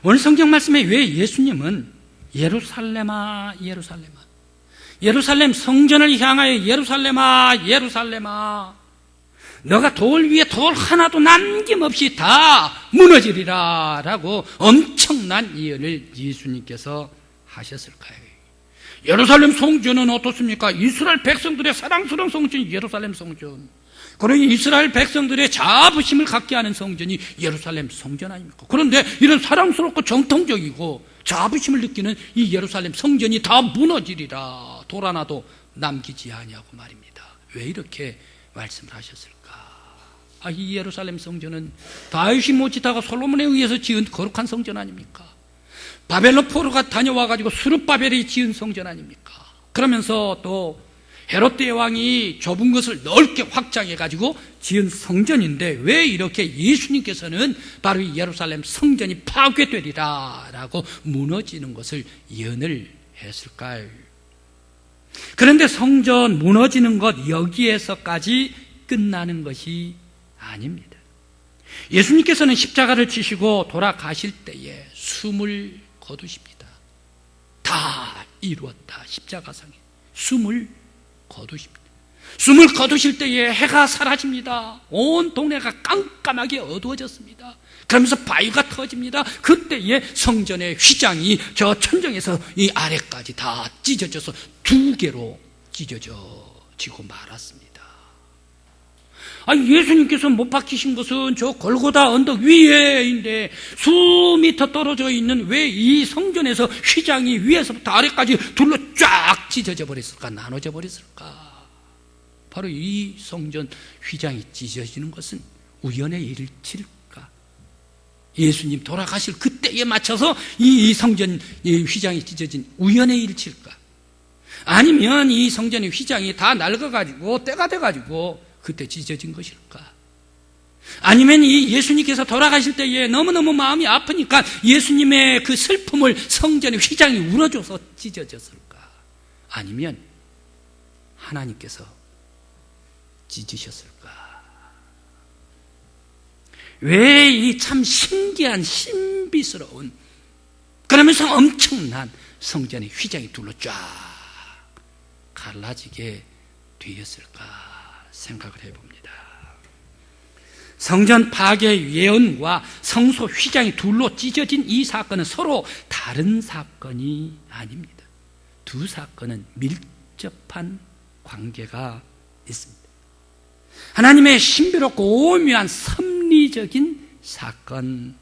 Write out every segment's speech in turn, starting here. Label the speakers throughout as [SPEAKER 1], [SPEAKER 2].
[SPEAKER 1] 오늘 성경 말씀에 왜 예수님은 예루살렘아 예루살렘아, 예루살렘 성전을 향하여 예루살렘아 예루살렘아, 너가 돌 위에 돌 하나도 남김없이 다 무너지리라 라고 엄청난 예언을 예수님께서 하셨을까요? 예루살렘 성전은 어떻습니까? 이스라엘 백성들의 사랑스러운 성전이 예루살렘 성전, 그러니 이스라엘 백성들의 자부심을 갖게 하는 성전이 예루살렘 성전 아닙니까? 그런데 이런 사랑스럽고 정통적이고 자부심을 느끼는 이 예루살렘 성전이 다 무너지리라, 돌 하나도 남기지 아니하고 말입니다. 왜 이렇게 말씀을 하셨을까? 이 예루살렘 성전은 다윗이 못지다가 솔로몬에 의해서 지은 거룩한 성전 아닙니까? 바벨론 포로가 다녀와가지고 스룹바벨이 지은 성전 아닙니까? 그러면서 또 헤롯 대왕이 좁은 것을 넓게 확장해가지고 지은 성전인데 왜 이렇게 예수님께서는 바로 이 예루살렘 성전이 파괴되리라 라고 무너지는 것을 예언을 했을까요? 그런데 성전 무너지는 것 여기에서까지 끝나는 것이 아닙니다. 예수님께서는 십자가를 지시고 돌아가실 때에 숨을 거두십니다. 다 이루었다. 십자가상에 숨을 거두십니다. 숨을 거두실 때에 해가 사라집니다. 온 동네가 깜깜하게 어두워졌습니다. 그러면서 바위가 터집니다. 그때에 성전의 휘장이 저 천정에서 이 아래까지 다 찢어져서 두 개로 찢어지고 말았습니다. 예수님께서 못 박히신 것은 저 골고다 언덕 위에인데 수미터 떨어져 있는 왜 이 성전에서 휘장이 위에서부터 아래까지 둘러 쫙 찢어져 버렸을까? 나눠져 버렸을까? 바로 이 성전 휘장이 찢어지는 것은 우연의 일일까? 예수님 돌아가실 그때에 맞춰서 이 성전 휘장이 찢어진 우연의 일일까? 아니면 이 성전의 휘장이 다 낡아가지고 때가 돼가지고 그때 찢어진 것일까? 아니면 이 예수님께서 돌아가실 때에 너무너무 마음이 아프니까 예수님의 그 슬픔을 성전의 휘장이 울어줘서 찢어졌을까? 아니면 하나님께서 찢으셨을까? 왜 이 참 신기한 신비스러운 그러면서 엄청난 성전의 휘장이 둘러 쫙 갈라지게 되었을까 생각을 해봅니다. 성전 파괴 예언과 성소 휘장이 둘로 찢어진 이 사건은 서로 다른 사건이 아닙니다. 두 사건은 밀접한 관계가 있습니다. 하나님의 신비롭고 오묘한 섭리적인 사건입니다.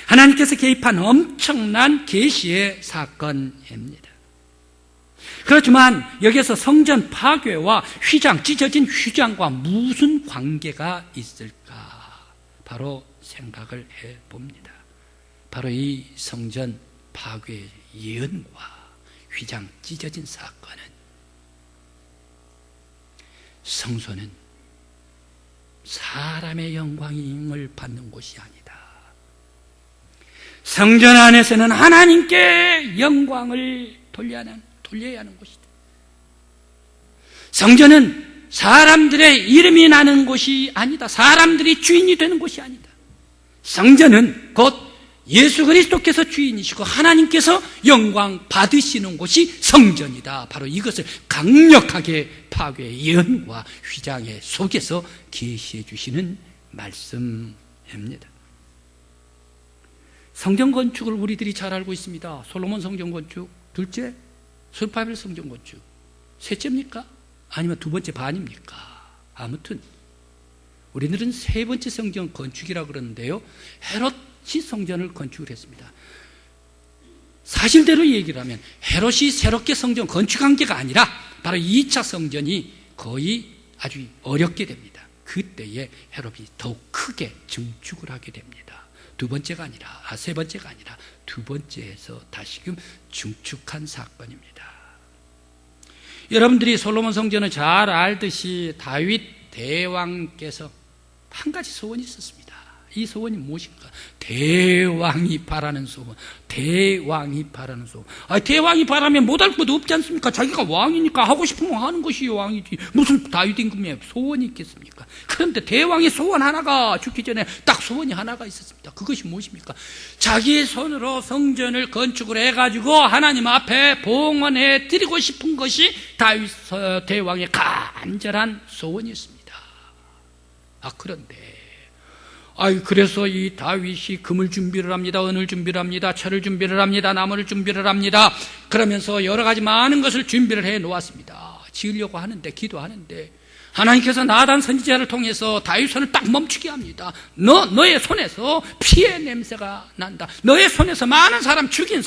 [SPEAKER 1] 하나님께서 개입한 엄청난 계시의 사건입니다. 그렇지만 여기서 성전 파괴와 휘장, 찢어진 휘장과 무슨 관계가 있을까? 바로 생각을 해봅니다. 바로 이 성전 파괴 예언과 휘장 찢어진 사건은 성소는 사람의 영광을 받는 곳이 아니다. 성전 안에서는 하나님께 영광을 돌려야 하는 곳이다. 성전은 사람들의 이름이 나는 곳이 아니다. 사람들이 주인이 되는 곳이 아니다. 성전은 곧 예수 그리스도께서 주인이시고 하나님께서 영광 받으시는 곳이 성전이다. 바로 이것을 강력하게 파괴 예언과 휘장의 속에서 계시해 주시는 말씀입니다. 성전 건축을 우리들이 잘 알고 있습니다. 솔로몬 성전 건축, 둘째 스룹바벨 성전 건축, 셋째입니까? 아니면 두 번째 반입니까? 아무튼 우리들은 세 번째 성전 건축이라고 그러는데요, 헤롯이 성전을 건축을 했습니다. 사실대로 얘기를 하면 헤롯이 새롭게 성전 건축한 게가 아니라 바로 2차 성전이 거의 아주 어렵게 됩니다. 그때에 헤롯이 더욱 크게 증축을 하게 됩니다. 세 번째가 아니라 두 번째에서 다시금 증축한 사건입니다. 여러분들이 솔로몬 성전을 잘 알듯이 다윗 대왕께서 한 가지 소원이 있었습니다. 이 소원이 무엇인가? 대왕이 바라는 소원. 대왕이 바라는 소원. 대왕이 바라면 못할 것도 없지 않습니까? 자기가 왕이니까 하고 싶은 거 하는 것이 왕이지. 무슨 다윗 임금의 소원이 있겠습니까? 그런데 대왕의 소원 하나가 죽기 전에 딱 소원이 하나가 있었습니다. 그것이 무엇입니까? 자기의 손으로 성전을 건축을 해가지고 하나님 앞에 봉헌해 드리고 싶은 것이 다윗 대왕의 간절한 소원이었습니다. 그런데 그래서 이 다윗이 금을 준비를 합니다. 은을 준비를 합니다. 철을 준비를 합니다. 나무를 준비를 합니다. 그러면서 여러 가지 많은 것을 준비를 해 놓았습니다. 지으려고 하는데, 기도하는데 하나님께서 나단 선지자를 통해서 다윗 손을 딱 멈추게 합니다. 너의 손에서 피의 냄새가 난다. 너의 손에서 많은 사람 죽인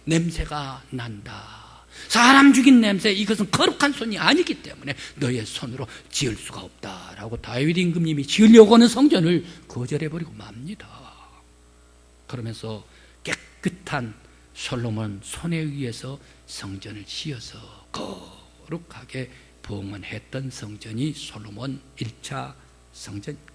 [SPEAKER 1] 냄새가 난다. 사람 죽인 냄새, 이것은 거룩한 손이 아니기 때문에 너의 손으로 지을 수가 없다라고 다윗 임금님이 지으려고 하는 성전을 거절해버리고 맙니다. 그러면서 깨끗한 솔로몬 손에 의해서 성전을 지어서 거룩하게 봉헌했던 성전이 솔로몬 1차 성전입니다.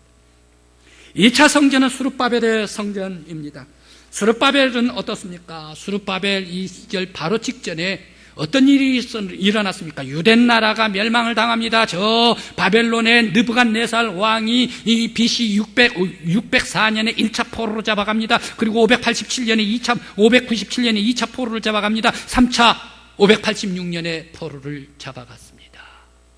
[SPEAKER 1] 2차 성전은 스룹바벨의 성전입니다. 스룹바벨은 어떻습니까? 스룹바벨 이 시절 바로 직전에 어떤 일이 일어났습니까? 유대 나라가 멸망을 당합니다. 저 바벨론의 느부갓네살 왕이 이 BC 604년에 1차 포로로 잡아갑니다. 그리고 597년에 2차 포로를 잡아갑니다. 3차 586년에 포로를 잡아갔습니다.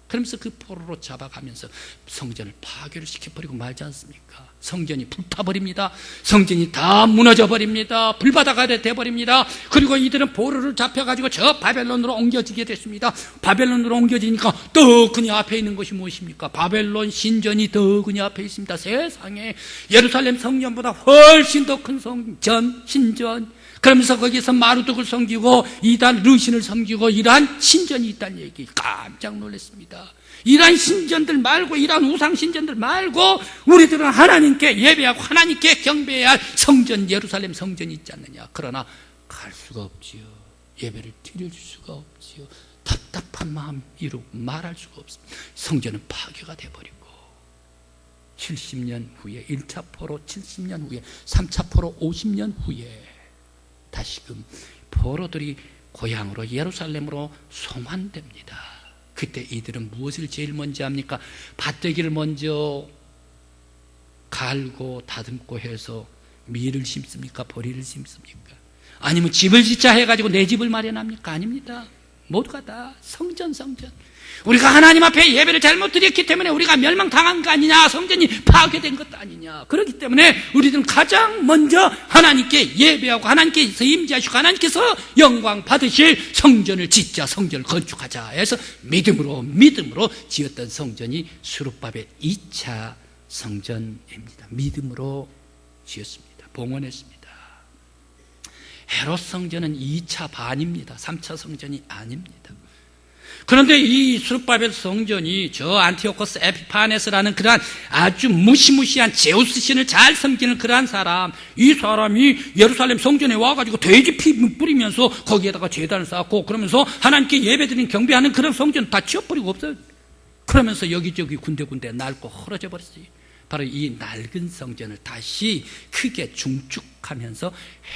[SPEAKER 1] 그러면서 그 포로로 잡아가면서 성전을 파괴를 시켜버리고 말지 않습니까? 성전이 불타버립니다. 성전이 다 무너져버립니다. 불바다가 돼버립니다. 그리고 이들은 포로를 잡혀가지고 저 바벨론으로 옮겨지게 됐습니다. 바벨론으로 옮겨지니까 더 그녀 앞에 있는 것이 무엇입니까? 바벨론 신전이 더 그녀 앞에 있습니다. 세상에 예루살렘 성전보다 훨씬 더 큰 신전. 그러면서 거기서 마루둑을 섬기고 이단 르신을 섬기고 이러한 신전이 있다는 얘기 깜짝 놀랐습니다. 이러한 신전들 말고, 이러한 우상 신전들 말고 우리들은 하나님께 예배하고 하나님께 경배해야 할 성전, 예루살렘 성전이 있지 않느냐. 그러나 갈 수가 없지요. 예배를 드릴 수가 없지요. 답답한 마음 이루고 말할 수가 없습니다. 성전은 파괴가 돼버리고 70년 후에 1차 포로 70년 후에 3차 포로 50년 후에 다시금 포로들이 고향으로 예루살렘으로 송환됩니다. 그때 이들은 무엇을 제일 먼저 합니까? 밭대기를 먼저 갈고 다듬고 해서 밀을 심습니까? 보리를 심습니까? 아니면 집을 짓자 해가지고 내 집을 마련합니까? 아닙니다. 모두가 다 성전. 우리가 하나님 앞에 예배를 잘못 드렸기 때문에 우리가 멸망당한 거 아니냐, 성전이 파괴된 것도 아니냐. 그렇기 때문에 우리들은 가장 먼저 하나님께 예배하고 하나님께서 임재하시고 하나님께서 영광 받으실 성전을 짓자, 성전을 건축하자 해서 믿음으로 지었던 성전이 스룹바벨 2차 성전입니다. 믿음으로 지었습니다. 봉헌했습니다. 헤롯 성전은 2차 반입니다. 3차 성전이 아닙니다. 그런데 이 스룹바벨 성전이 저 안티오코스 에피파네스라는 그러한 아주 무시무시한 제우스 신을 잘 섬기는 그러한 사람, 이 사람이 예루살렘 성전에 와가지고 돼지 피 뿌리면서 거기에다가 제단을 쌓고 그러면서 하나님께 예배드리는 경배하는 그런 성전 다 치워버리고 없어요. 그러면서 여기저기 군데군데 낡고 헐어져 버렸어요. 바로 이 낡은 성전을 다시 크게 중축하면서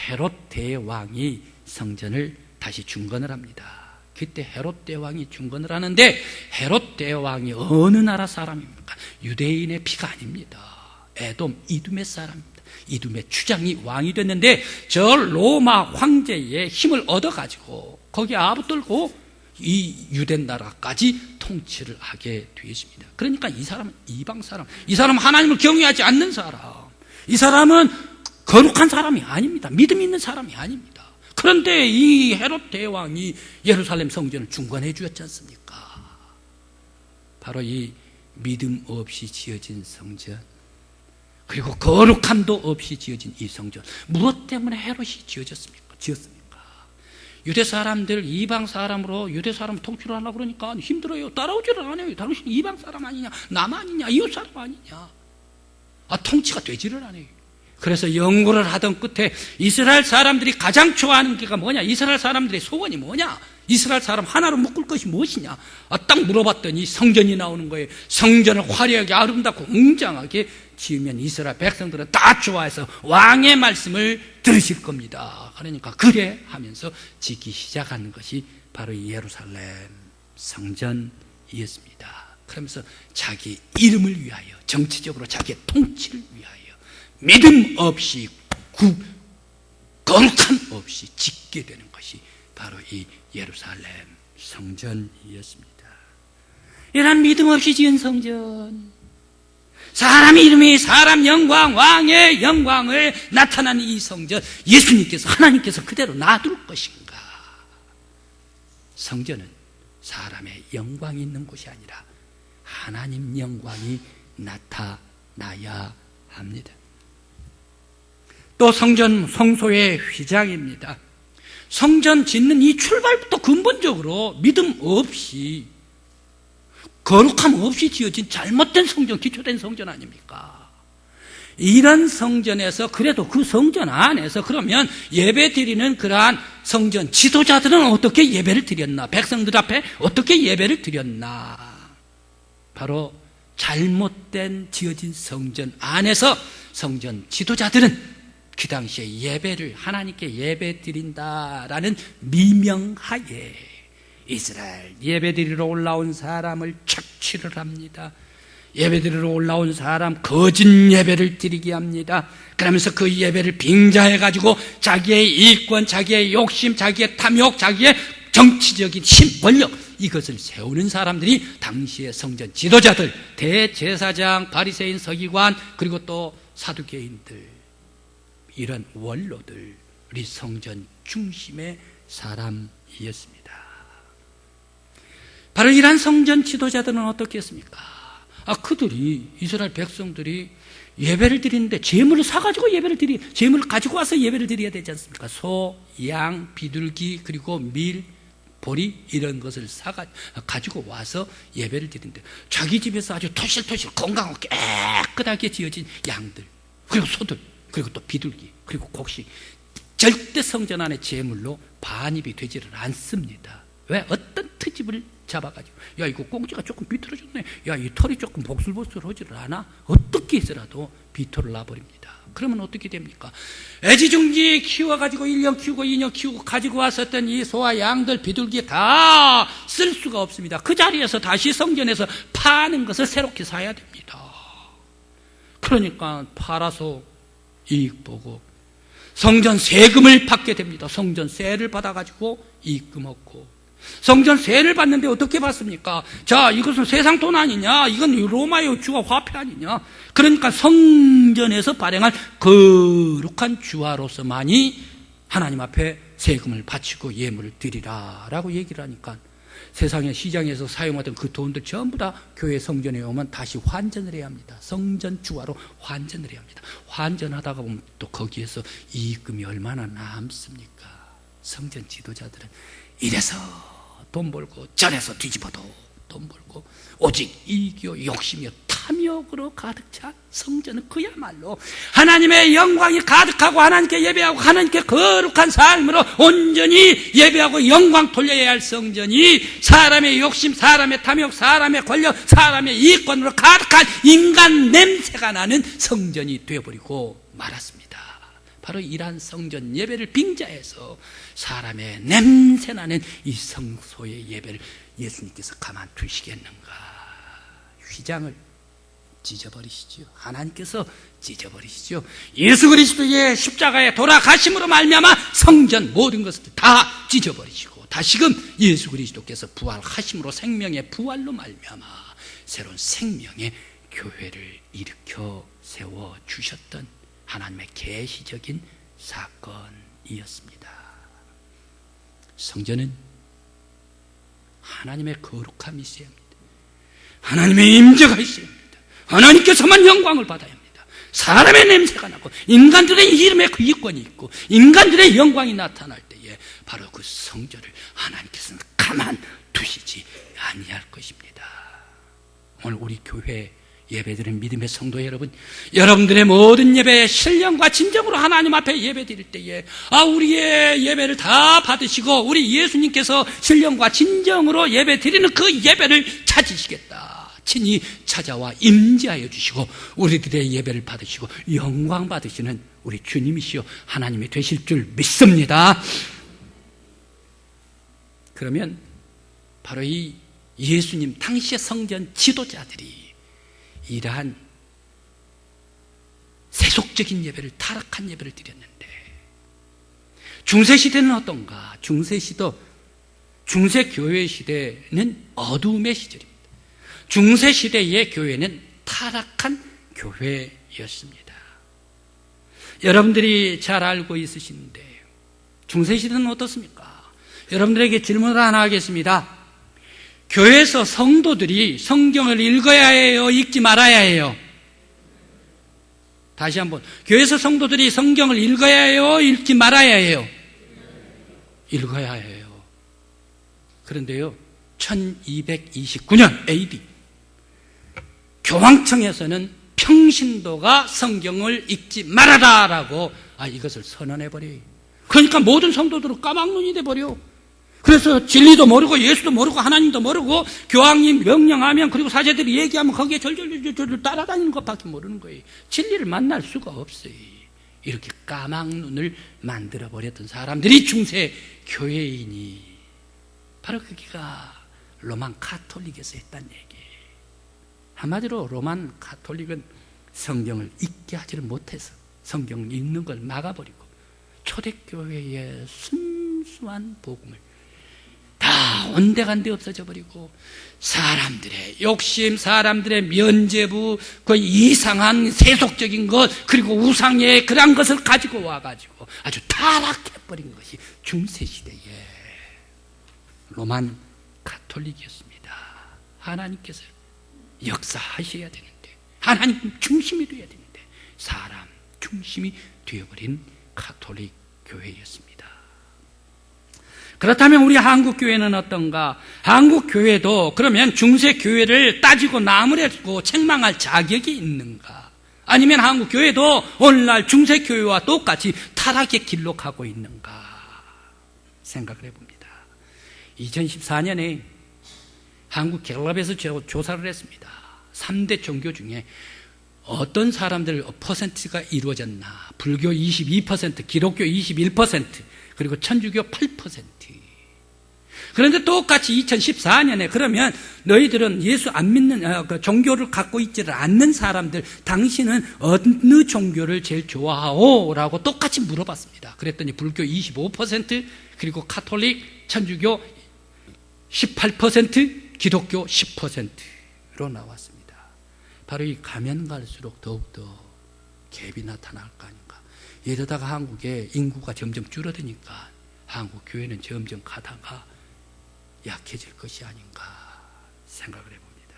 [SPEAKER 1] 헤롯 대왕이 성전을 다시 중건을 합니다. 그때 헤롯 대왕이 중건을 하는데 헤롯 대왕이 어느 나라 사람입니까? 유대인의 피가 아닙니다. 에돔, 이두메 사람입니다. 이두메 추장이 왕이 됐는데 저 로마 황제의 힘을 얻어가지고 거기에 아부들고 이 유대 나라까지 통치를 하게 되었습니다. 그러니까 이 사람은 이방 사람, 이 사람은 하나님을 경외하지 않는 사람, 이 사람은 거룩한 사람이 아닙니다. 믿음 있는 사람이 아닙니다. 그런데 이 헤롯 대왕이 예루살렘 성전을 중건해 주었지 않습니까? 바로 이 믿음 없이 지어진 성전, 그리고 거룩함도 없이 지어진 이 성전, 무엇 때문에 헤롯이 지었습니까? 유대 사람들 이방 사람으로 유대 사람 통치를 하려고 그러니까 힘들어요. 따라오지를 않아요. 당신 이방 사람 아니냐, 남 아니냐, 이웃 사람 아니냐. 통치가 되지를 않아요. 그래서 연구를 하던 끝에 이스라엘 사람들이 가장 좋아하는 게 뭐냐, 이스라엘 사람들의 소원이 뭐냐, 이스라엘 사람 하나로 묶을 것이 무엇이냐? 딱 물어봤더니 성전이 나오는 거예요. 성전을 화려하게 아름답고 웅장하게 지으면 이스라엘 백성들은 다 좋아해서 왕의 말씀을 들으실 겁니다. 그러니까 그래 하면서 짓기 시작하는 것이 바로 예루살렘 성전이었습니다. 그러면서 자기 이름을 위하여, 정치적으로 자기의 통치를 위하여 믿음 없이 거룩함 없이 짓게 되는 것이 바로 이 예루살렘 성전이었습니다. 이런 믿음 없이 지은 성전, 사람 이름이 사람 영광, 왕의 영광을 나타나는 이 성전, 예수님께서, 하나님께서 그대로 놔둘 것인가? 성전은 사람의 영광이 있는 곳이 아니라 하나님 영광이 나타나야 합니다. 또 성전, 성소의 휘장입니다. 성전 짓는 이 출발부터 근본적으로 믿음 없이, 거룩함 없이 지어진 잘못된 성전, 기초된 성전 아닙니까? 이런 성전에서, 그래도 그 성전 안에서 그러면 예배 드리는 그러한 성전 지도자들은 어떻게 예배를 드렸나? 백성들 앞에 어떻게 예배를 드렸나? 바로 잘못된 지어진 성전 안에서 성전 지도자들은 그 당시에 예배를, 하나님께 예배 드린다라는 미명하에 이스라엘 예배 드리러 올라온 사람을 착취를 합니다. 예배 드리러 올라온 사람 거짓 예배를 드리게 합니다. 그러면서 그 예배를 빙자해가지고 자기의 이권, 자기의 욕심, 자기의 탐욕, 자기의 정치적인 힘, 권력, 이것을 세우는 사람들이 당시의 성전 지도자들, 대제사장, 바리새인, 서기관, 그리고 또 사두개인들, 이런 원로들이 성전 중심의 사람이었습니다. 바로 이러한 성전 지도자들은 어떻게 했습니까? 그들이, 이스라엘 백성들이 예배를 드리는데 재물을 사가지고 재물을 가지고 와서 예배를 드려야 되지 않습니까? 소, 양, 비둘기, 그리고 밀, 보리, 이런 것을 가지고 와서 예배를 드리는데 자기 집에서 아주 토실토실 건강하고 깨끗하게 지어진 양들, 그리고 소들, 그리고 또 비둘기, 그리고 곡식, 절대 성전 안에 제물로 반입이 되지를 않습니다. 왜? 어떤 트집을 잡아가지고, 야, 이거 꽁지가 조금 비틀어졌네, 야, 이 털이 조금 복슬복슬하지를 않아? 어떻게 해서라도 비토를 놔버립니다. 그러면 어떻게 됩니까? 애지중지 키워가지고 1년 키우고 2년 키우고 가지고 왔었던 이 소와 양들, 비둘기 다 쓸 수가 없습니다. 그 자리에서 다시 성전에서 파는 것을 새롭게 사야 됩니다. 그러니까 팔아서 이익 보고 성전 세금을 받게 됩니다. 성전 세를 받아가지고 이익금 얻고, 성전 세를 받는데 어떻게 받습니까? 자, 이것은 세상 돈 아니냐? 이건 로마의 주화 화폐 아니냐? 그러니까 성전에서 발행한 거룩한 주화로서만이 하나님 앞에 세금을 바치고 예물을 드리라라고 얘기를 하니까 세상의 시장에서 사용하던 그 돈들 전부 다 교회 성전에 오면 다시 환전을 해야 합니다. 성전 주화로 환전을 해야 합니다. 환전하다가 보면 또 거기에서 이익금이 얼마나 남습니까? 성전 지도자들은 이래서 돈 벌고 저래서 뒤집어도 돈 벌고 오직 이익이요 욕심이요 탐욕으로 가득 찬 성전은 그야말로 하나님의 영광이 가득하고 하나님께 예배하고 하나님께 거룩한 삶으로 온전히 예배하고 영광 돌려야 할 성전이 사람의 욕심, 사람의 탐욕, 사람의 권력, 사람의 이익권으로 가득한 인간 냄새가 나는 성전이 되어버리고 말았습니다. 바로 이러한 성전 예배를 빙자해서 사람의 냄새나는 이 성소의 예배를 예수님께서 가만두시겠는가? 휘장을 찢어버리시죠. 하나님께서 찢어버리시죠. 예수 그리스도의 십자가에 돌아가심으로 말미암아 성전 모든 것을 다 찢어버리시고 다시금 예수 그리스도께서 부활하심으로 생명의 부활로 말미암아 새로운 생명의 교회를 일으켜 세워주셨던 하나님의 계시적인 사건이었습니다. 성전은 하나님의 거룩함이 있어야 합니다. 하나님의 임재가 있어야 합니다. 하나님께서만 영광을 받아야 합니다. 사람의 냄새가 나고 인간들의 이름에 그 이권이 있고 인간들의 영광이 나타날 때에 바로 그 성전을 하나님께서는 가만두시지 아니할 것입니다. 오늘 우리 교회 예배드리는 믿음의 성도 여러분, 여러분들의 모든 예배에 신령과 진정으로 하나님 앞에 예배드릴 때에 우리의 예배를 다 받으시고 우리 예수님께서 신령과 진정으로 예배드리는 그 예배를 찾으시겠다, 친히 찾아와 임재하여 주시고 우리들의 예배를 받으시고 영광 받으시는 우리 주님이시여 하나님이 되실 줄 믿습니다. 그러면 바로 이 예수님 당시의 성전 지도자들이 이러한 세속적인 예배를, 타락한 예배를 드렸는데, 중세시대는 어떤가? 중세교회 시대는 어두움의 시절입니다. 중세시대의 교회는 타락한 교회였습니다. 여러분들이 잘 알고 있으신데 중세시대는 어떻습니까? 여러분들에게 질문을 하나 하겠습니다. 교회에서 성도들이 성경을 읽어야 해요? 읽지 말아야 해요? 다시 한번, 교회에서 성도들이 성경을 읽어야 해요? 읽지 말아야 해요? 읽어야 해요. 그런데요, 1229년 AD 교황청에서는 평신도가 성경을 읽지 말아라라고 이것을 선언해버려요. 그러니까 모든 성도들은 까막눈이 돼버려. 그래서 진리도 모르고 예수도 모르고 하나님도 모르고 교황님 명령하면, 그리고 사제들이 얘기하면 거기에 절절절절 따라다니는 것밖에 모르는 거예요. 진리를 만날 수가 없어요. 이렇게 까막눈을 만들어버렸던 사람들이 중세 교회인이 바로 그게가 로만 카톨릭에서 했다는 얘기예요. 한마디로 로만 카톨릭은 성경을 읽게 하지를 못해서 성경 읽는 걸 막아버리고 초대교회의 순수한 복음을 다 온데간데 없어져 버리고 사람들의 욕심, 사람들의 면죄부, 그 이상한 세속적인 것, 그리고 우상의 그런 것을 가지고 와가지고 아주 타락해버린 것이 중세시대의 로만 카톨릭이었습니다. 하나님께서 역사하셔야 되는데, 하나님 중심이 되어야 되는데 사람 중심이 되어버린 카톨릭 교회였습니다. 그렇다면 우리 한국교회는 어떤가? 한국교회도 그러면 중세교회를 따지고 나무래고 책망할 자격이 있는가? 아니면 한국교회도 오늘날 중세교회와 똑같이 타락의 길로 가고 있는가? 생각을 해봅니다. 2014년에 한국갤럽에서 조사를 했습니다. 3대 종교 중에 어떤 사람들 퍼센트가 이루어졌나? 불교 22%, 기독교 21%, 그리고 천주교 8%. 그런데 똑같이 2014년에 그러면 너희들은 예수 안 믿는 종교를 갖고 있지를 않는 사람들, 당신은 어느 종교를 제일 좋아하오? 라고 똑같이 물어봤습니다. 그랬더니 불교 25%, 그리고 카톨릭, 천주교 18%, 기독교 10%로 나왔습니다. 바로 이 가면 갈수록 더욱더 갭이 나타날 거 아닌가. 이러다가 한국의 인구가 점점 줄어드니까 한국 교회는 점점 가다가 약해질 것이 아닌가 생각을 해봅니다.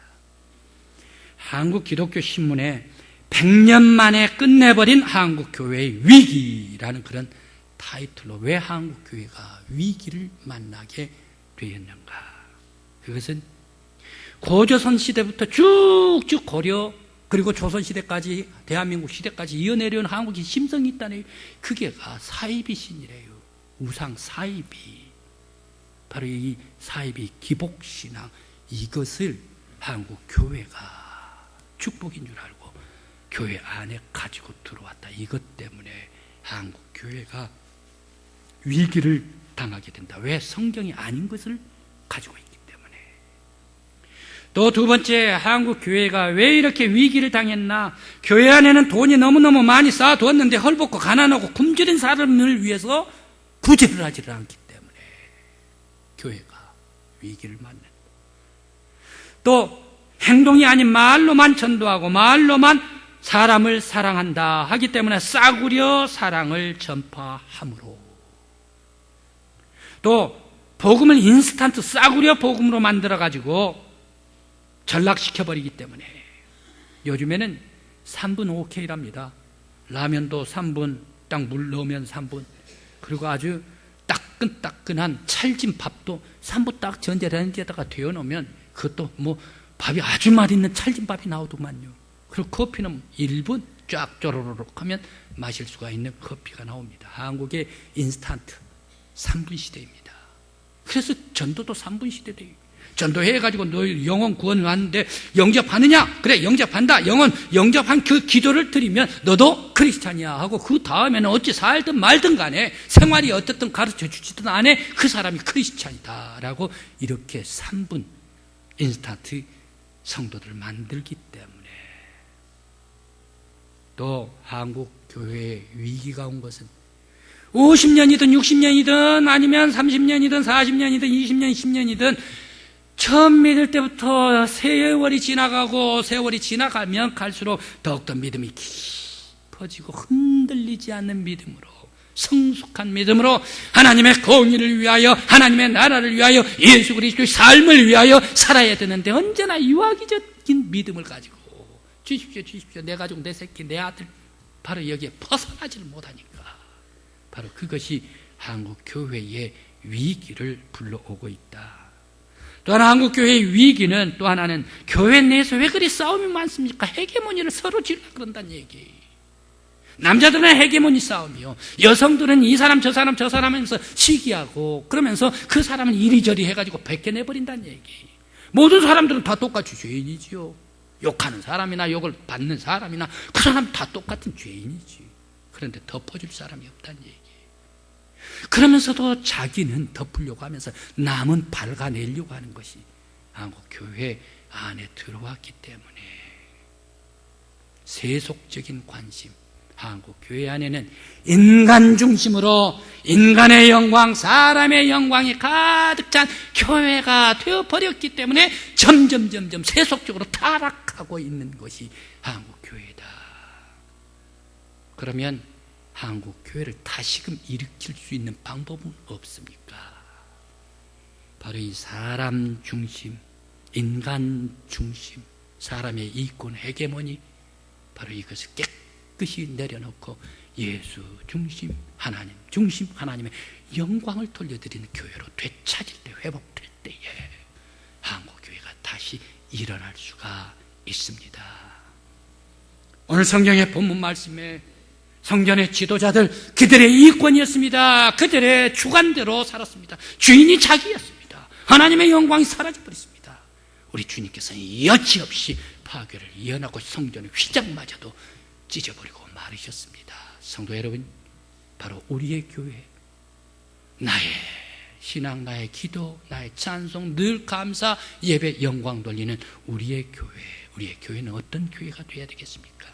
[SPEAKER 1] 한국 기독교 신문에 100년 만에 끝내버린 한국 교회의 위기라는 그런 타이틀로 왜 한국 교회가 위기를 만나게 되었는가? 그것은 고조선 시대부터 쭉쭉 고려, 그리고 조선 시대까지, 대한민국 시대까지 이어내려온 한국의 심성이 있다네요. 그게가 사이비 신이래요. 우상 사이비. 바로 이 사이비 기복신앙, 이것을 한국 교회가 축복인 줄 알고 교회 안에 가지고 들어왔다. 이것 때문에 한국 교회가 위기를 당하게 된다. 왜? 성경이 아닌 것을 가지고 있기 때문에. 또 두 번째, 한국 교회가 왜 이렇게 위기를 당했나? 교회 안에는 돈이 너무너무 많이 쌓아두었는데 헐벗고 가난하고 굶주린 사람을 위해서 구제를 하지를 않기 때문에 교회가 위기를 맞는다. 또 행동이 아닌 말로만 전도하고 말로만 사람을 사랑한다 하기 때문에 싸구려 사랑을 전파함으로, 또 복음을 인스턴트 싸구려 복음으로 만들어가지고 전락시켜버리기 때문에 요즘에는 3분 오케이랍니다. 라면도 3분, 딱 물 넣으면 3분, 그리고 아주 따끈따끈한 찰진 밥도 3분 딱 전자레인지에다가 데워놓으면 그것도 뭐 밥이 아주 맛있는 찰진 밥이 나오더만요. 그리고 커피는 1분 쫙 쪼르륵 하면 마실 수가 있는 커피가 나옵니다. 한국의 인스턴트 3분 시대입니다. 그래서 전도도 3분 시대돼요. 전도해가지고 너 영혼 구원 왔는데 영접하느냐? 그래, 영접한다. 영혼 영접한 그 기도를 드리면 너도 크리스찬이야 하고 그 다음에는 어찌 살든 말든 간에 생활이 어떻든 가르쳐 주지든 안에 그 사람이 크리스찬이다 라고 이렇게 3분 인스턴트 성도들을 만들기 때문에 또 한국 교회에 위기가 온 것은 50년이든 60년이든 아니면 30년이든 40년이든 20년, 10년이든 처음 믿을 때부터 세월이 지나가고 세월이 지나가면 갈수록 더욱더 믿음이 깊어지고 흔들리지 않는 믿음으로 성숙한 믿음으로 하나님의 공의를 위하여 하나님의 나라를 위하여 예수 그리스도의 삶을 위하여 살아야 되는데 언제나 유아기적인 믿음을 가지고 주십시오 내 가족 내 새끼 내 아들 바로 여기에 벗어나지를 못하니까 바로 그것이 한국 교회의 위기를 불러오고 있다. 또 하나 한국 교회의 위기는 또 하나는 교회 내에서 왜 그리 싸움이 많습니까? 헤게모니를 서로 지르려고 그런다는 얘기. 남자들은 헤게모니 싸움이요. 여성들은 이 사람 저 사람 저 사람 하면서 시기하고 그러면서 그 사람은 이리저리 해가지고 벗겨내버린다는 얘기. 모든 사람들은 다 똑같이 죄인이지요. 욕하는 사람이나 욕을 받는 사람이나 그 사람 다 똑같은 죄인이지. 그런데 덮어줄 사람이 없다는 얘기. 그러면서도 자기는 덮으려고 하면서 남은 밝아내려고 하는 것이 한국 교회 안에 들어왔기 때문에 세속적인 관심, 한국 교회 안에는 인간 중심으로 인간의 영광, 사람의 영광이 가득 찬 교회가 되어버렸기 때문에 점점 세속적으로 타락하고 있는 것이 한국 교회다. 그러면 한국 교회를 다시금 일으킬 수 있는 방법은 없습니까? 바로 이 사람 중심, 인간 중심, 사람의 이권 헤게모니, 바로 이것을 깨끗이 내려놓고 예수 중심, 하나님 중심, 하나님의 영광을 돌려드리는 교회로 되찾을 때, 회복될 때에 한국 교회가 다시 일어날 수가 있습니다. 오늘 성경의 본문 말씀에 성전의 지도자들 그들의 이권이었습니다. 그들의 주관대로 살았습니다. 주인이 자기였습니다. 하나님의 영광이 사라져버렸습니다. 우리 주님께서는 여지없이 파괴를 이어나고 성전의 휘장마저도 찢어버리고 말으셨습니다. 성도 여러분, 바로 우리의 교회, 나의 신앙, 나의 기도, 나의 찬송, 늘 감사, 예배, 영광 돌리는 우리의 교회는 어떤 교회가 되어야 되겠습니까?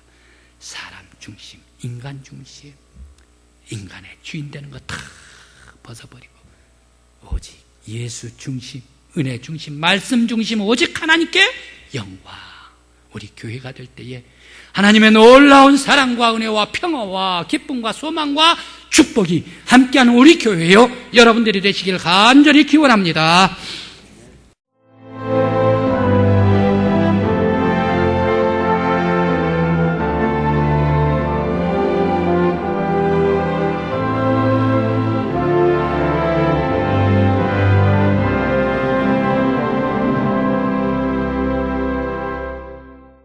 [SPEAKER 1] 사람 중심, 인간 중심, 인간의 주인 되는 거 다 벗어버리고 오직 예수 중심, 은혜 중심, 말씀 중심, 오직 하나님께 영광. 우리 교회가 될 때에 하나님의 놀라운 사랑과 은혜와 평화와 기쁨과 소망과 축복이 함께하는 우리 교회요 여러분들이 되시길 간절히 기원합니다.